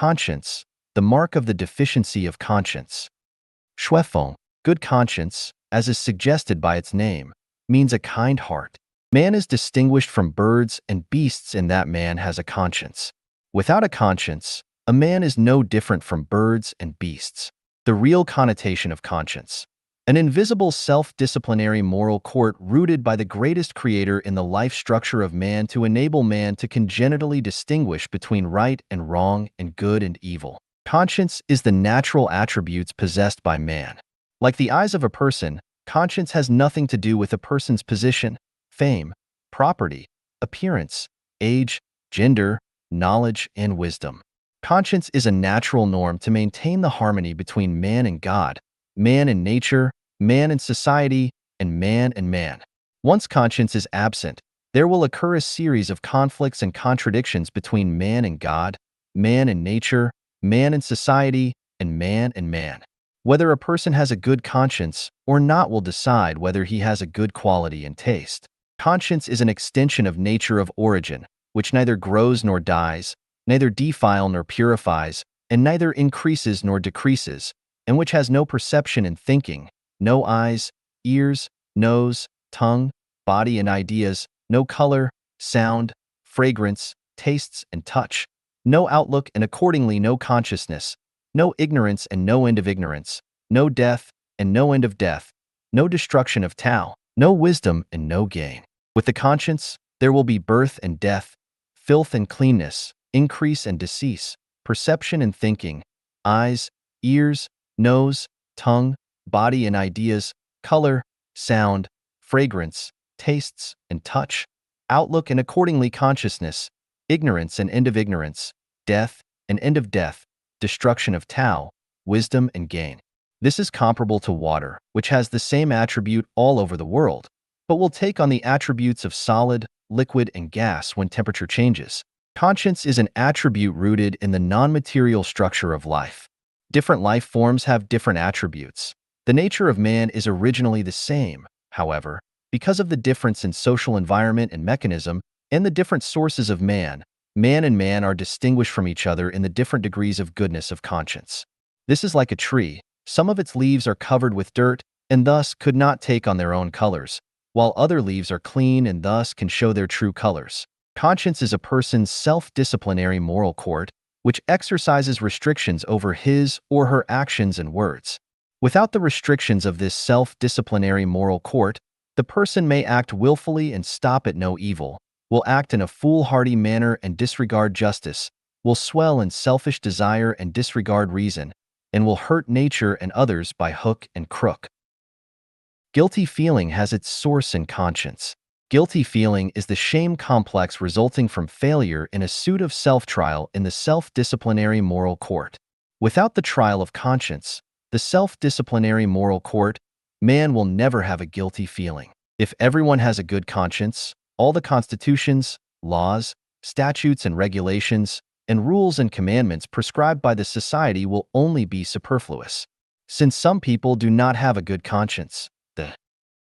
Conscience, the mark of the deficiency of conscience. 学风, good conscience, as is suggested by its name, means a kind heart. Man is distinguished from birds and beasts in that man has a conscience. Without a conscience, a man is no different from birds and beasts. The real connotation of conscience. An invisible self-disciplinary moral court rooted by the greatest creator in the life structure of man to enable man to congenitally distinguish between right and wrong and good and evil. Conscience is the natural attributes possessed by man. Like the eyes of a person, conscience has nothing to do with a person's position, fame, property, appearance, age, gender, knowledge, and wisdom. Conscience is a natural norm to maintain the harmony between man and God, man and nature, man and society, and man. Once conscience is absent, there will occur a series of conflicts and contradictions between man and God, man and nature, man and society, and man. Whether a person has a good conscience or not will decide whether he has a good quality and taste. Conscience is an extension of nature of origin, which neither grows nor dies, neither defile nor purifies, and neither increases nor decreases, and which has no perception and thinking, no eyes, ears, nose, tongue, body and ideas, no color, sound, fragrance, tastes and touch, no outlook and accordingly no consciousness, no ignorance and no end of ignorance, no death and no end of death, no destruction of Tao, no wisdom and no gain. With the conscience, there will be birth and death, filth and cleanness, increase and decease, perception and thinking, eyes, ears, nose, tongue, body and ideas, color, sound, fragrance, tastes and touch, outlook and accordingly consciousness, ignorance and end of ignorance, death and end of death, destruction of Tao, wisdom and gain. This is comparable to water, which has the same attribute all over the world, but will take on the attributes of solid, liquid, and gas when temperature changes. Conscience is an attribute rooted in the non-material structure of life. Different life forms have different attributes. The nature of man is originally the same, however, because of the difference in social environment and mechanism and the different sources of man and man are distinguished from each other in the different degrees of goodness of conscience. This is like a tree. Some of its leaves are covered with dirt and thus could not take on their own colors, while other leaves are clean and thus can show their true colors. Conscience is a person's self-disciplinary moral court, which exercises restrictions over his or her actions and words. Without the restrictions of this self-disciplinary moral court, the person may act willfully and stop at no evil, will act in a foolhardy manner and disregard justice, will swell in selfish desire and disregard reason, and will hurt nature and others by hook and crook. Guilty feeling has its source in conscience. Guilty feeling is the shame complex resulting from failure in a suit of self-trial in the self-disciplinary moral court. Without the trial of conscience, the self-disciplinary moral court, man will never have a guilty feeling. If everyone has a good conscience, all the constitutions, laws, statutes and regulations, and rules and commandments prescribed by the society will only be superfluous. Since some people do not have a good conscience, the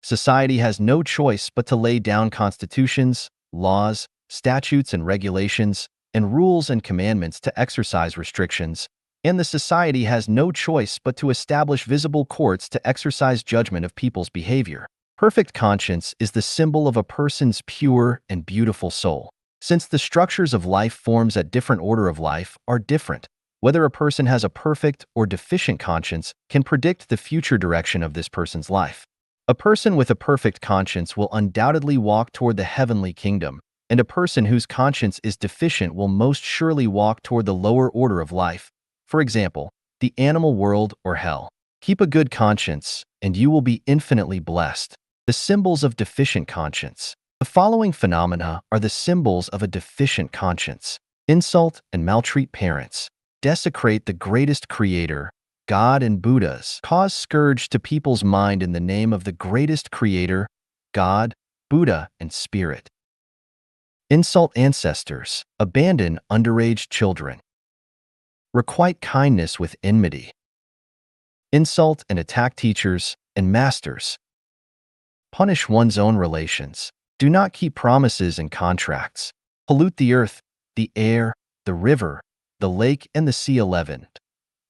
society has no choice but to lay down constitutions, laws, statutes and regulations, and rules and commandments to exercise restrictions, and the society has no choice but to establish visible courts to exercise judgment of people's behavior. Perfect conscience is the symbol of a person's pure and beautiful soul. Since the structures of life forms at different order of life are different, whether a person has a perfect or deficient conscience can predict the future direction of this person's life. A person with a perfect conscience will undoubtedly walk toward the heavenly kingdom, and a person whose conscience is deficient will most surely walk toward the lower order of life, for example, the animal world or hell. Keep a good conscience, and you will be infinitely blessed. The symbols of deficient conscience. The following phenomena are the symbols of a deficient conscience. Insult and maltreat parents. Desecrate the greatest creator, God and Buddhas. Cause scourge to people's mind in the name of the greatest creator, God, Buddha, and Spirit. Insult ancestors. Abandon underage children. Requite kindness with enmity. Insult and attack teachers and masters. Punish one's own relations. Do not keep promises and contracts. Pollute the earth, the air, the river, the lake and the sea. 11.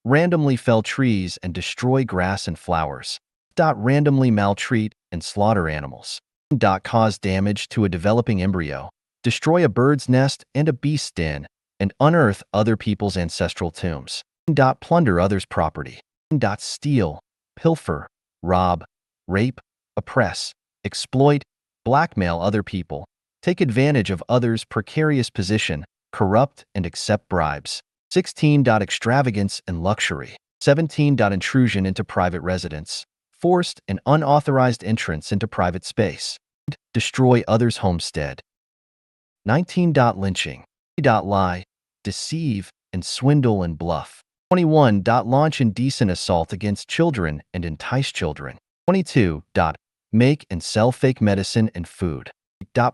Randomly fell trees and destroy grass and flowers. Randomly maltreat and slaughter animals. Cause damage to a developing embryo, destroy a bird's nest and a beast's den, and unearth other people's ancestral tombs. Plunder others' property. Steal, pilfer, rob, rape, oppress, exploit, blackmail other people, take advantage of others' precarious position, corrupt and accept bribes. 16. Extravagance and luxury. 17. Intrusion into private residence, forced and unauthorized entrance into private space. Destroy others' homestead. 19. Lynching. Lie, deceive, and swindle and bluff. 21. Launch indecent assault against children and entice children. 22. Make and sell fake medicine and food.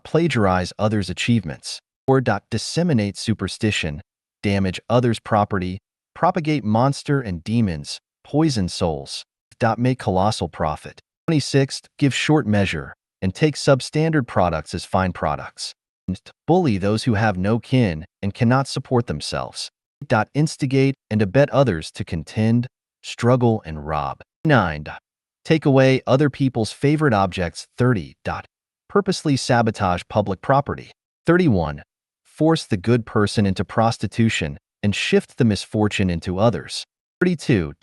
Plagiarize others' achievements. Or disseminate superstition, damage others' property, propagate monster and demons, poison souls. Make colossal profit. 26. Give short measure and take substandard products as fine products. Bully those who have no kin and cannot support themselves. Instigate and abet others to contend, struggle, and rob. 9. Take away other people's favorite objects. 30. Purposely sabotage public property. 31. Force the good person into prostitution and shift the misfortune into others. 32.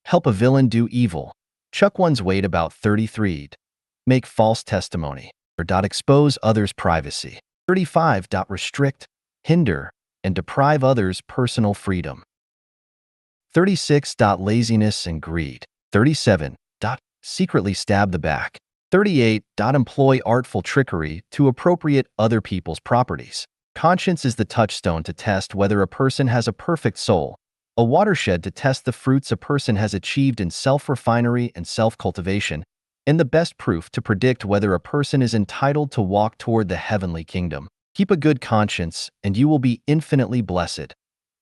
Help a villain do evil. Chuck one's weight. About 33. Make false testimony or expose others' privacy. 35. Restrict, hinder, and deprive others' personal freedom. 36. Laziness and greed. 37. Secretly stab the back. 38. Employ artful trickery to appropriate other people's properties. Conscience is the touchstone to test whether a person has a perfect soul, a watershed to test the fruits a person has achieved in self-refinery and self-cultivation, and the best proof to predict whether a person is entitled to walk toward the heavenly kingdom. Keep a good conscience, and you will be infinitely blessed.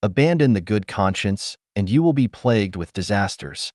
Abandon the good conscience, and you will be plagued with disasters.